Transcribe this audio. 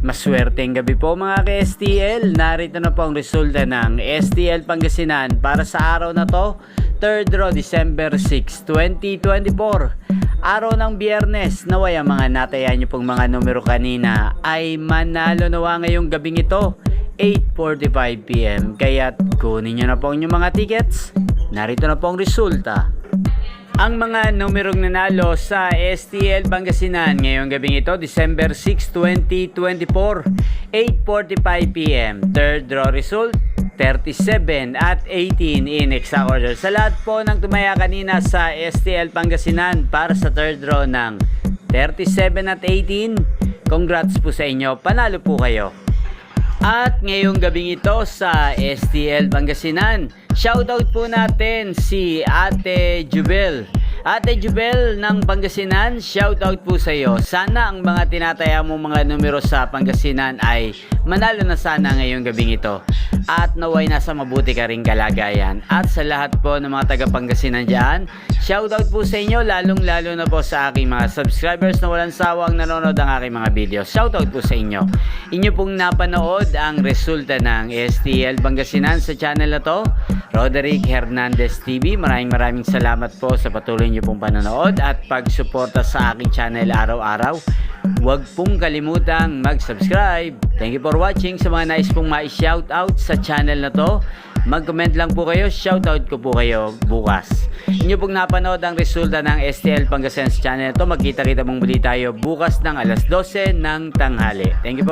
Maswerteng gabi po mga ka-STL. Narito na po ang resulta ng STL Pangasinan para sa araw na to, 3rd draw December 6, 2024. Araw ng Biyernes. Naway ang mga natayan nyo pong mga numero kanina ay manalo nawa ngayong gabing ito, 8:45 PM. Kaya't kunin nyo na po ang inyong mga tickets. Narito na po ang resulta. Ang mga numerong nanalo sa STL Pangasinan ngayong gabing ito, December 6, 2024, 8:45 PM. Third draw result, 37 at 18 in exact order. Sa lahat po ng tumaya kanina sa STL Pangasinan para sa third draw ng 37 at 18, congrats po sa inyo, panalo po kayo. At ngayong gabing ito sa STL Pangasinan, shoutout po natin si Ate Jubel. Ate Jubel ng Pangasinan, shoutout po sa iyo. Sana ang mga tinataya mo mga numero sa Pangasinan ay manalo na sana ngayong gabing ito. At naway nasa mabuti ka ring kalagayan. At sa lahat po ng mga taga Pangasinan dyan, shoutout po sa inyo, lalong lalo na po sa aking mga subscribers na walang sawang nanonood ang aking mga video. Shoutout po sa inyo. Inyo pong napanood ang resulta ng STL Pangasinan sa channel na to, Roderick Hernandez TV. Maraming salamat po sa patuloy niyo pong panonood at pagsuporta sa aking channel araw-araw. Huwag pong kalimutang mag-subscribe. Thank you for watching. Sa mga nais pong ma-shoutout sa channel na to, mag-comment lang po kayo, shoutout ko po kayo bukas. Inyo pong napanood ang resulta ng STL Pangasinan sa channel na to. Magkita-kita mong muli tayo bukas ng alas 12 ng tanghali. Thank you po.